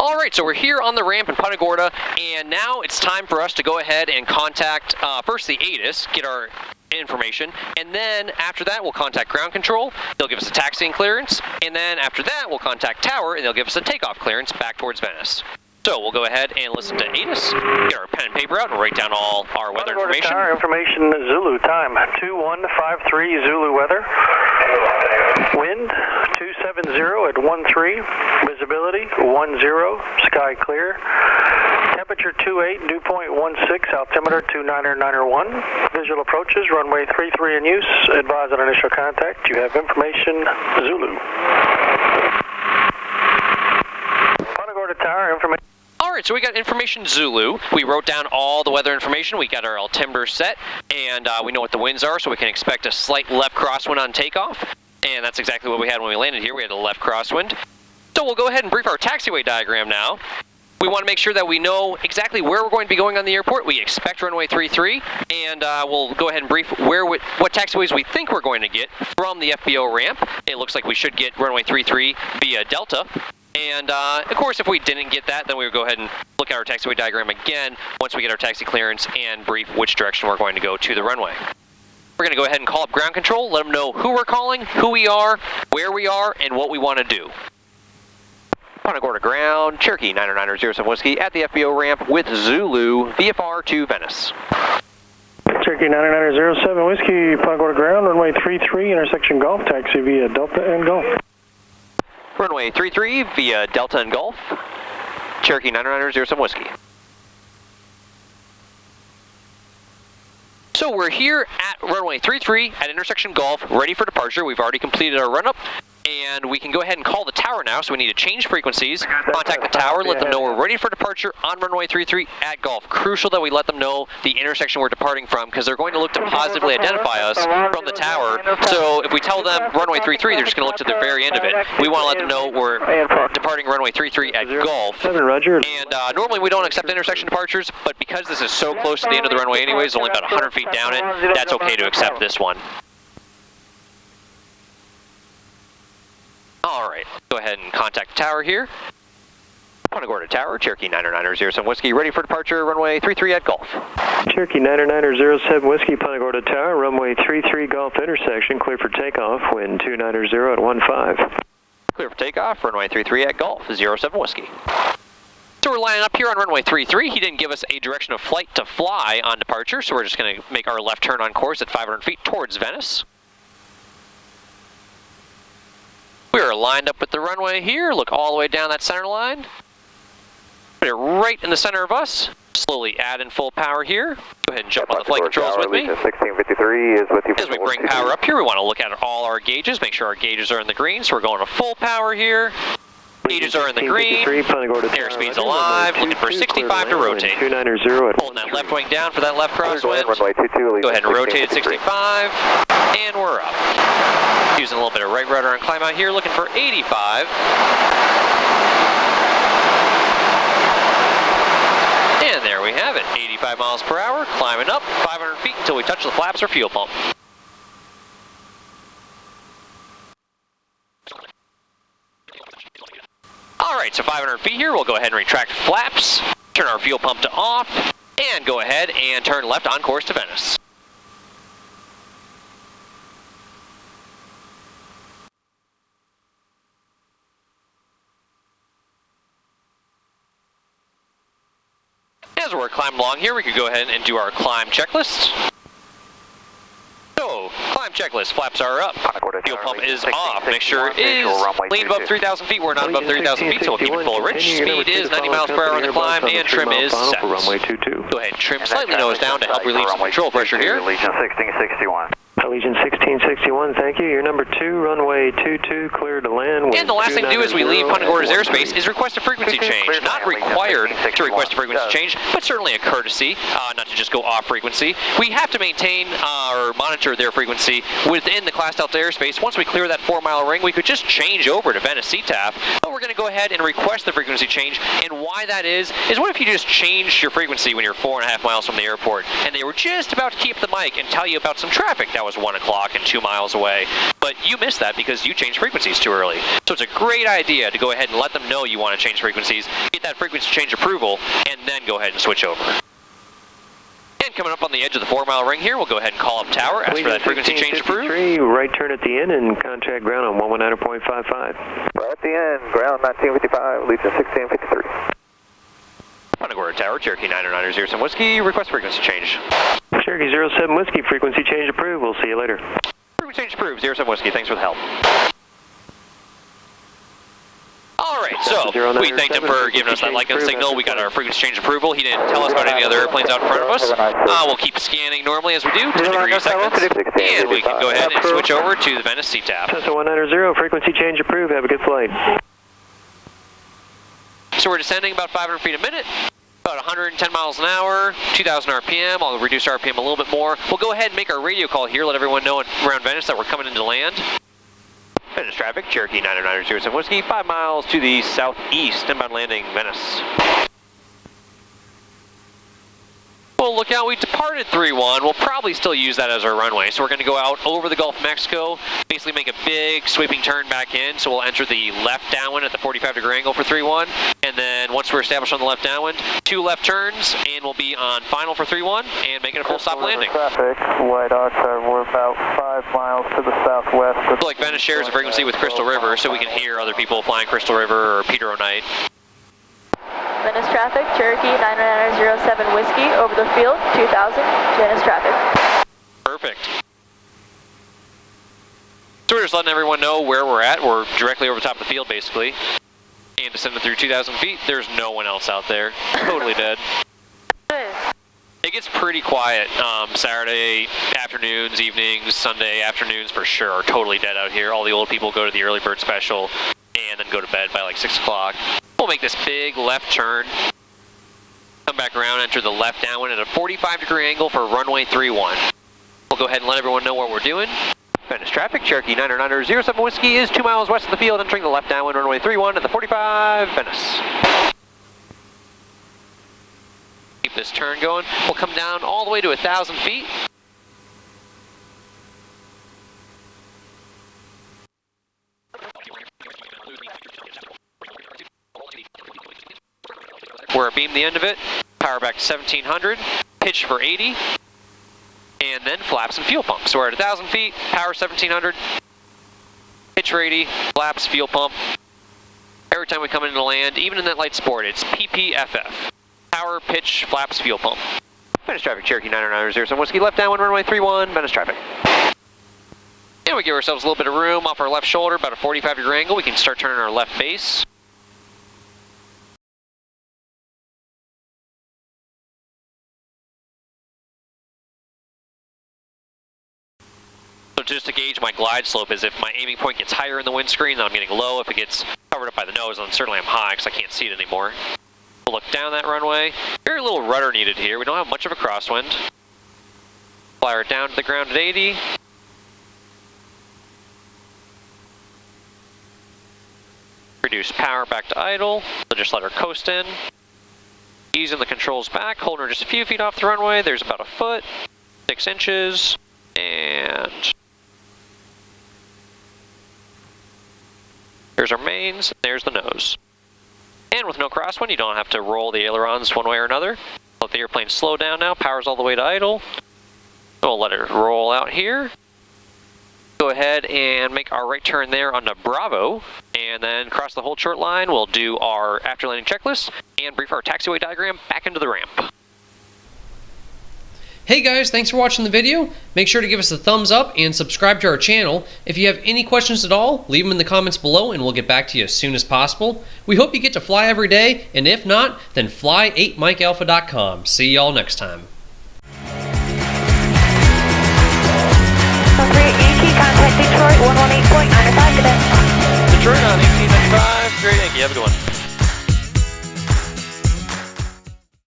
All right, so we're here on the ramp in Punta Gorda, and now it's time for us to go ahead and contact first the ATIS, get our information, and then after that we'll contact ground control. They'll give us a taxiing clearance, and then after that we'll contact tower, and they'll give us a takeoff clearance back towards Venice. So we'll go ahead and listen to ATIS, get our pen and paper out, and write down all our weather information. Tower information, Zulu time 2153 Zulu weather. Wind 270 at 13. Visibility 10. Sky clear. Temperature 28. Dew point 16. Altimeter 29991. Visual approaches. Runway 33 in use. Advise on initial contact. You have information, Zulu. Punta Gorda Tower information. Alright, so we got information Zulu. We wrote down all the weather information. We got our altimeter set, and we know what the winds are, so we can expect a slight left crosswind on takeoff. And that's exactly what we had when we landed here. We had a left crosswind. So we'll go ahead and brief our taxiway diagram now. We want to make sure that we know exactly where we're going to be going on the airport. We expect runway 33, and we'll go ahead and brief what taxiways we think we're going to get from the FBO ramp. It looks like we should get runway 33 via Delta. And of course, if we didn't get that, then we would go ahead and look at our taxiway diagram again once we get our taxi clearance and brief which direction we're going to go to the runway. We're going to go ahead and call up ground control, let them know who we're calling, who we are, where we are, and what we want to do. Punta Gorda ground, Cherokee 90907 Whiskey at the FBO ramp with Zulu, VFR to Venice. Cherokee 90907 Whiskey, Punta Gorda ground, runway 33, intersection Golf, taxi via Delta and Golf. Runway 33 via Delta and Golf, Cherokee 90907 Whiskey. So we're here at runway 33 at intersection Golf, ready for departure. We've already completed our run-up, and we can go ahead and call the tower now, so we need to change frequencies, contact the tower, let them know we're ready for departure on runway 33 at Golf. Crucial that we let them know the intersection we're departing from, because they're going to look to positively identify us from the tower. So if we tell them runway 33, they're just going to look to the very end of it. We want to let them know we're departing runway 33 at Golf. And normally we don't accept intersection departures, but because this is so close to the end of the runway anyways, only about 100 feet down it, that's okay to accept this one. Alright, go ahead and contact the tower here. Punta Gorda Tower, Cherokee 90907 Whiskey, ready for departure, runway 33 at Golf. Cherokee 90907 Whiskey, Punta Gorda Tower, runway 33 Golf intersection, clear for takeoff, wind 290 at 15. Clear for takeoff, runway 33 at Golf, 07 Whiskey. So we're lining up here on runway 33. He didn't give us a direction of flight to fly on departure, so we're just going to make our left turn on course at 500 feet towards Venice. We are lined up with the runway here. Look all the way down that center line. Put it right in the center of us. Slowly add in full power here. Go ahead and jump on the flight controls with me. 1653 is with you. As we bring power up here, we want to look at all our gauges, make sure our gauges are in the green, so we're going to full power here. Gauges are in the green. Airspeed's alive. Looking for 65 to rotate. Holding that left wing down for that left crosswind. Go ahead and rotate at 65. And we're up. Using a little bit of right rudder and climb out here, looking for 85. And there we have it. 85 miles per hour, climbing up 500 feet until we touch the flaps or fuel pump. Alright, so 500 feet here, we'll go ahead and retract flaps, turn our fuel pump to off, and go ahead and turn left on course to Venice. As we're climbing along here, we could go ahead and do our climb checklist. So, climb checklist, flaps are up, fuel pump is off, mixture is lean above 3,000 feet, we're not above 3,000 feet, so we'll keep it full rich, speed is 90 miles per hour on the climb, and trim is set. Go ahead and trim slightly nose down to help relieve some control pressure here. Allegiant 1661. Allegiant 1661, thank you. You're number 2, runway 22, clear to land. And the last thing to do as we leave Punta Gorda's airspace is request a frequency change. Not required to request a frequency change, but certainly a courtesy, not to just go off frequency. We have to maintain or monitor their frequency within the Class Delta airspace. Once we clear that 4-mile ring, we could just change over to Venice CTAF, but we're going to go ahead and request the frequency change. And why that is what if you just changed your frequency when you're 4.5 miles from the airport, and they were just about to keep the mic and tell you about some traffic that was was 1 o'clock and 2 miles away. But you missed that because you changed frequencies too early. So it's a great idea to go ahead and let them know you want to change frequencies, get that frequency change approval, and then go ahead and switch over. And coming up on the edge of the 4-mile ring here, we'll go ahead and call up tower, ask for that frequency change approved. Right turn at the end and contact ground on 119.55. Right at the end, ground 1955, Legion 1653. Punta Gorda Tower, Cherokee 909 07 Whiskey, request frequency change. Cherokee 07 Whiskey, frequency change approved. We'll see you later. Frequency change approved, 07 Whiskey, thanks for the help. Alright, so we thanked him for giving us that like and signal. We got our frequency change approval. He didn't tell us about any other airplanes out in front of us. We'll keep scanning normally as we do, 10 degrees seconds. And we can go ahead and switch over to the Venice CTAP. Cessna 190, frequency change approved. Have a good flight. So we're descending about 500 feet a minute, about 110 miles an hour, 2,000 RPM. I'll reduce RPM a little bit more. We'll go ahead and make our radio call here, let everyone know around Venice that we're coming into land. Venice traffic, Cherokee 909 07 Whiskey, 5 miles to the southeast, inbound landing Venice. Well, look out, we departed 3-1. We'll probably still use that as our runway. So we're going to go out over the Gulf of Mexico, basically make a big sweeping turn back in. So we'll enter the left downwind at the 45-degree angle for 3-1. And then once we're established on the left downwind, 2 left turns, and we'll be on final for 3-1 and making a full stop landing. Traffic, White Ox, we're about 5 miles to the southwest. Like Venice shares a frequency with Crystal River, so we can hear other people flying Crystal River or Peter O'Knight. Venice traffic, Cherokee 90907 Whiskey, over the field, 2000, Venice traffic. Perfect. So we're just letting everyone know where we're at. We're directly over the top of the field, basically. And descending through 2,000 feet, there's no one else out there. Totally dead. It gets pretty quiet Saturday afternoons, evenings, Sunday afternoons for sure are totally dead out here. All the old people go to the early bird special and then go to bed by like 6 o'clock. We'll make this big left turn, come back around, enter the left downwind at a 45-degree angle for runway 31. We'll go ahead and let everyone know what we're doing. Venice traffic, Cherokee 909 07 Whiskey is 2 miles west of the field, entering the left downwind runway 31 at the 45, Venice. Keep this turn going. We'll come down all the way to 1,000 feet. We're beam the end of it, power back to 1700, pitch for 80, and then flaps and fuel pump. So we're at 1,000 feet, power 1700, pitch for 80, flaps, fuel pump. Every time we come into land, even in that light sport, it's PPFF. Power, pitch, flaps, fuel pump. Venice traffic, Cherokee 909 07 Whiskey, left downwind runway 31, Venice traffic. And we give ourselves a little bit of room off our left shoulder, about a 45-degree angle. We can start turning our left base. So just to gauge my glide slope is if my aiming point gets higher in the windscreen, then I'm getting low. If it gets covered up by the nose, then certainly I'm high because I can't see it anymore. We'll look down that runway. Very little rudder needed here. We don't have much of a crosswind. Fly her down to the ground at 80. Reduce power back to idle. So just let her coast in. Easing the controls back, holding her just a few feet off the runway. There's about a foot, 6 inches, and there's our mains, there's the nose. And with no crosswind, you don't have to roll the ailerons one way or another. Let the airplane slow down now, power's all the way to idle. We'll let it roll out here. Go ahead and make our right turn there onto Bravo, and then cross the hold short line. We'll do our after landing checklist and brief our taxiway diagram back into the ramp. Hey guys, thanks for watching the video. Make sure to give us a thumbs up and subscribe to our channel. If you have any questions at all, leave them in the comments below and we'll get back to you as soon as possible. We hope you get to fly every day, and if not, then fly8mikealpha.com. See y'all next time. Contact Detroit 118.95 today. Detroit on 1895, great, thank you, have a good one.